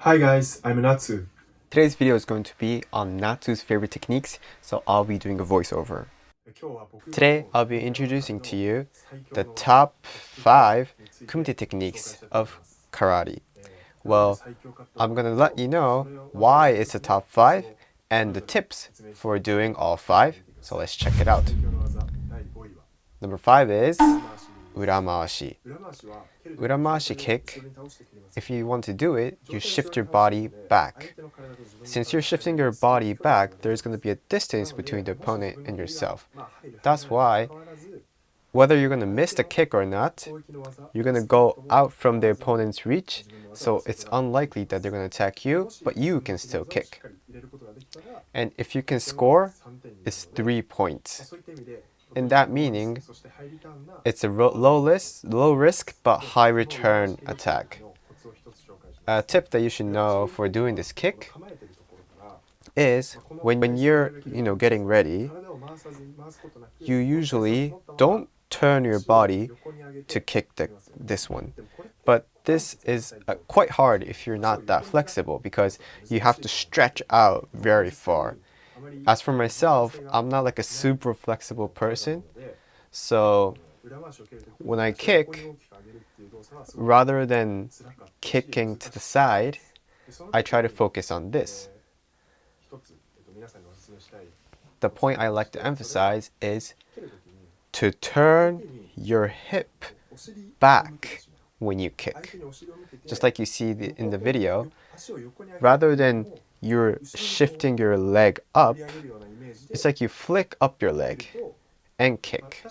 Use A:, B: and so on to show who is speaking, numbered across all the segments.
A: Hi guys, I'm Natsu.
B: Today's video is going to be on Natsu's favorite techniques, so I'll be doing a voiceover. Today, I'll be introducing to you the top 5 kumite techniques of karate. Well, I'm gonna let you know why it's the top 5 and the tips for doing all 5, so let's check it out. Number 5 is uramawashi. Uramawashi kick. If you want to do it, you shift your body back. Since you're shifting your body back, there's going to be a distance between the opponent and yourself. That's why, whether you're going to miss the kick or not, you're going to go out from the opponent's reach, so it's unlikely that they're going to attack you, but you can still kick. And if you can score, it's 3 points. In that meaning, it's a low risk but high return attack. A tip that you should know for doing this kick is when you're getting ready, you usually don't turn your body to kick this one. But this is quite hard if you're not that flexible because you have to stretch out very far. As for myself, I'm not like a super flexible person, so when I kick, rather than kicking to the side, I try to focus on this. The point I like to emphasize is to turn your hip back when you kick. Just like you see in the video, rather than you're shifting your leg up, it's like you flick up your leg and kick.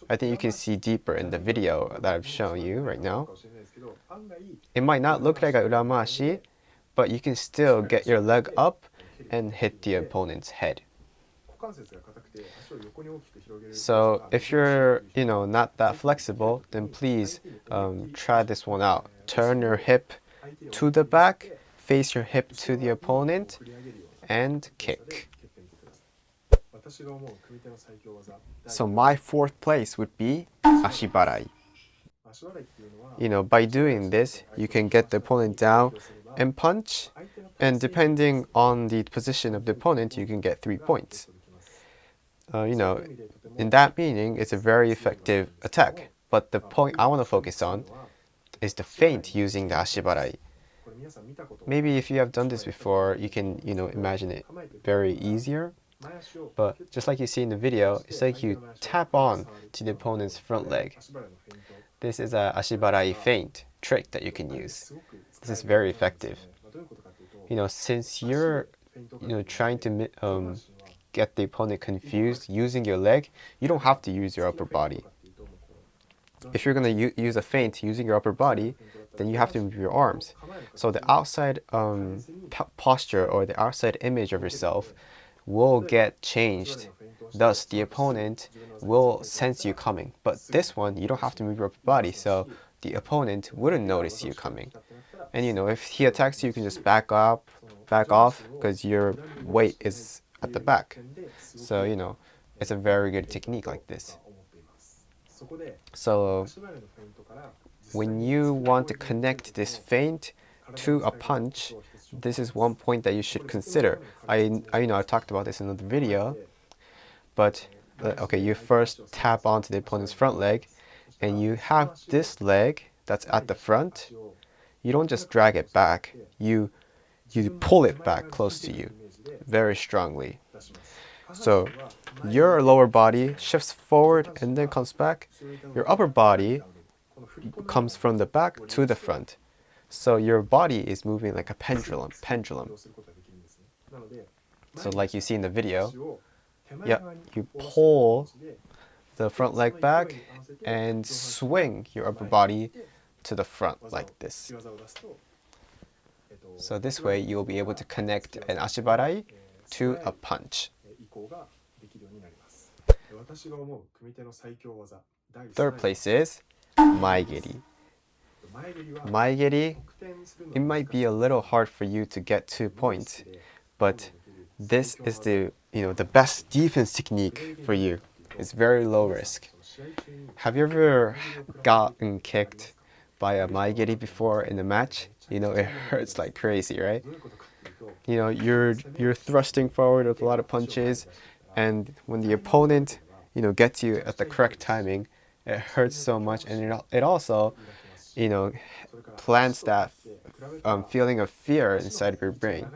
B: I think you can see deeper in the video that I've shown you right now. It might not look like a uramawashi, but you can still get your leg up and hit the opponent's head. So if you're not that flexible, then please try this one out. Turn your hip to the back, face your hip to the opponent, and kick. So my 4th place would be ashibarai. By doing this, you can get the opponent down and punch, and depending on the position of the opponent, you can get 3 points. In that meaning, it's a very effective attack. But the point I want to focus on is the feint using the ashibarai. Maybe if you have done this before, you can imagine it very easier. But just like you see in the video, it's like you tap on to the opponent's front leg. This is a ashibarai feint trick that you can use. This is very effective. Since you're trying to get the opponent confused using your leg, you don't have to use your upper body. If you're going to use a feint using your upper body, then you have to move your arms. So the outside posture or the outside image of yourself will get changed. Thus, the opponent will sense you coming. But this one, you don't have to move your upper body, so the opponent wouldn't notice you coming. And if he attacks you, you can just back off, because your weight is at the back. So, it's a very good technique like this. So, when you want to connect this feint to a punch, this is one point that you should consider. I talked about this in another video, but okay, you first tap onto the opponent's front leg, and you have this leg that's at the front. You don't just drag it back, you pull it back close to you very strongly. So your lower body shifts forward and then comes back. Your upper body comes from the back to the front. So your body is moving like a pendulum. So like you see in the video, you pull the front leg back and swing your upper body to the front like this. So this way you'll be able to connect an ashibarai to a punch. 3rd place is maegeri. Maegeri, it might be a little hard for you to get 2 points, but this is the best defense technique for you. It's very low risk. Have you ever gotten kicked by a maegeri before in a match? it hurts like crazy, right? You're thrusting forward with a lot of punches, and when the opponent, gets you at the correct timing, it hurts so much, and it also, you know, plants that feeling of fear inside of your brain.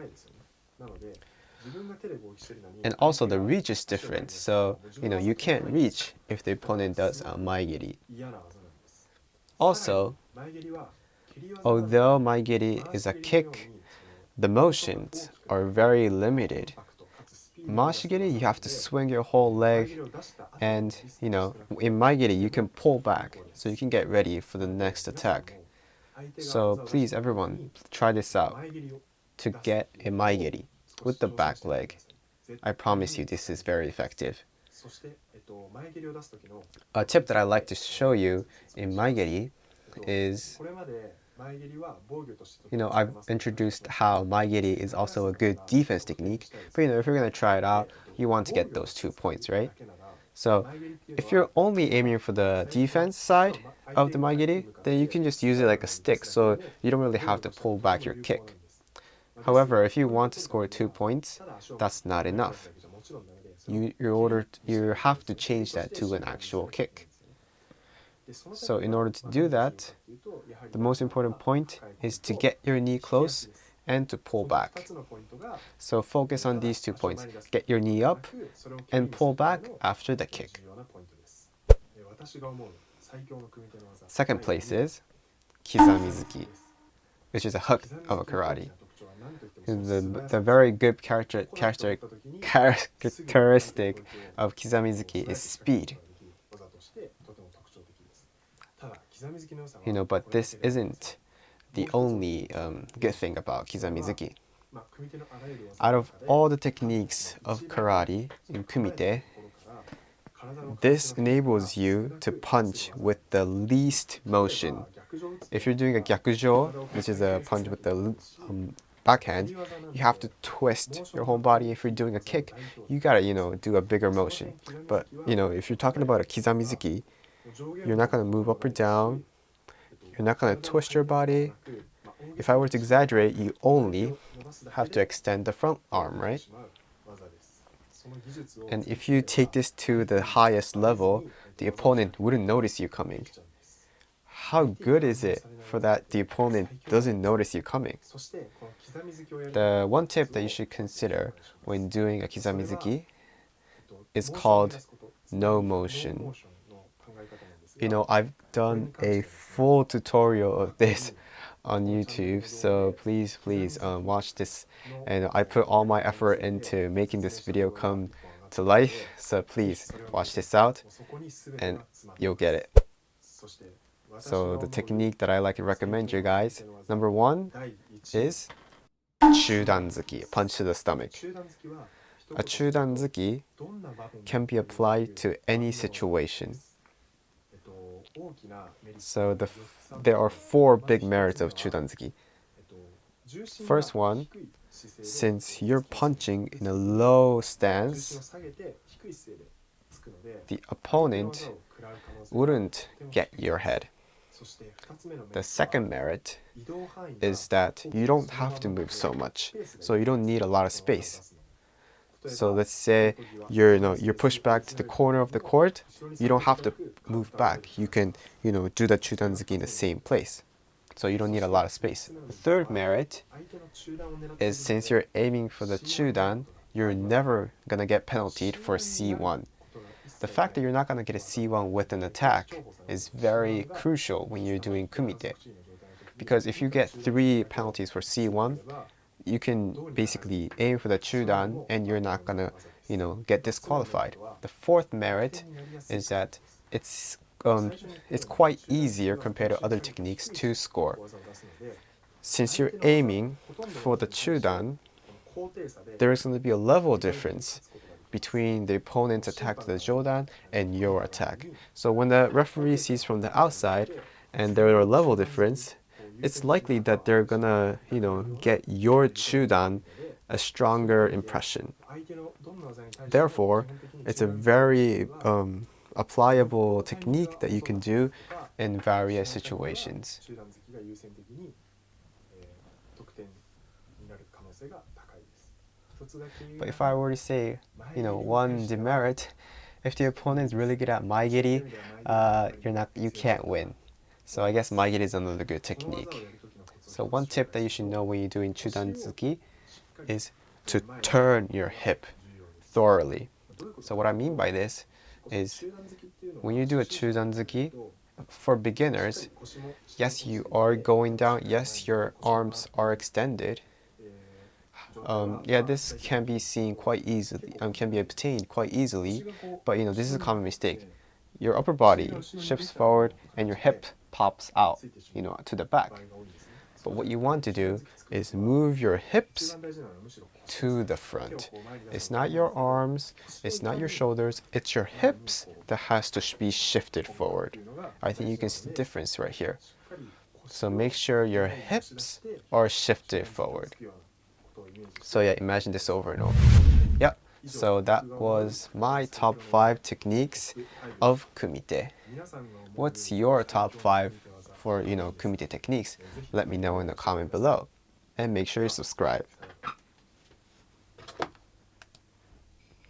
B: And also the reach is different, so you can't reach if the opponent does maegiri. Also, although maegiri is a kick, the motions are very limited. Mashigiri, you have to swing your whole leg, and in maegiri you can pull back, so you can get ready for the next attack. So please, everyone, try this out to get a maegiri with the back leg. I promise you this is very effective. A tip that I like to show you in maegiri is, I've introduced how maegiri is also a good defense technique, but if you're going to try it out, you want to get those 2 points, right? So if you're only aiming for the defense side of the maegiri, then you can just use it like a stick, so you don't really have to pull back your kick. However, if you want to score 2 points, that's not enough. You have to change that to an actual kick. So in order to do that, the most important point is to get your knee close and to pull back. So focus on these 2 points. Get your knee up and pull back after the kick. Second place is Kizamizuki, which is a hook of a karate. The very good characteristic of Kizamizuki is speed. But this isn't the only good thing about Kizamizuki. Out of all the techniques of karate in kumite, this enables you to punch with the least motion. If you're doing a gyakujo, which is a punch with the backhand, you have to twist your whole body. If you're doing a kick, you gotta, do a bigger motion. But, if you're talking about a Kizamizuki, you're not gonna move up or down. You're not gonna twist your body. If I were to exaggerate, you only have to extend the front arm, right? And if you take this to the highest level, the opponent wouldn't notice you coming. How good is it for that the opponent doesn't notice you coming? The one tip that you should consider when doing a Kizamizuki is called no motion. I've done a full tutorial of this on YouTube, so please watch this, and I put all my effort into making this video come to life, so please watch this out and you'll get it. So the technique that I like to recommend you guys, number 1 is Chudanzuki, punch to the stomach. A Chudanzuki can be applied to any situation. So there are 4 big merits of Chudanzuki. First one, since you're punching in a low stance, the opponent wouldn't get your head. The second merit is that you don't have to move so much, so you don't need a lot of space. So let's say you're pushed back to the corner of the court, you don't have to move back. You can, do the Chudanzuki in the same place. So you don't need a lot of space. The third merit is since you're aiming for the Chudan, you're never gonna get penaltied for C1. The fact that you're not gonna get a C1 with an attack is very crucial when you're doing kumite. Because if you get 3 penalties for C1, you can basically aim for the Chudan and you're not gonna, get disqualified. The fourth merit is that it's quite easier compared to other techniques to score. Since you're aiming for the Chudan, there is going to be a level difference between the opponent's attack to the Jodan and your attack. So when the referee sees from the outside and there are a level difference, it's likely that they're gonna, get your Chudan a stronger impression. Therefore, it's a very applicable technique that you can do in various situations. But if I were to say, one demerit, if the opponent is really good at maigiri, you can't win. So I guess maigiri is another good technique. So one tip that you should know when you're doing chudanzuki is to turn your hip thoroughly. So what I mean by this is when you do a chudanzuki, for beginners, yes, you are going down, yes, your arms are extended. This can be seen quite easily, can be obtained quite easily, but this is a common mistake. Your upper body shifts forward and your hip pops out, to the back. But what you want to do is move your hips to the front. It's not your arms, it's not your shoulders, it's your hips that has to be shifted forward. I think you can see the difference right here. So make sure your hips are shifted forward. So imagine this over and over. So that was my top 5 techniques of kumite. What's your top 5 for, kumite techniques? Let me know in the comment below. And make sure you subscribe.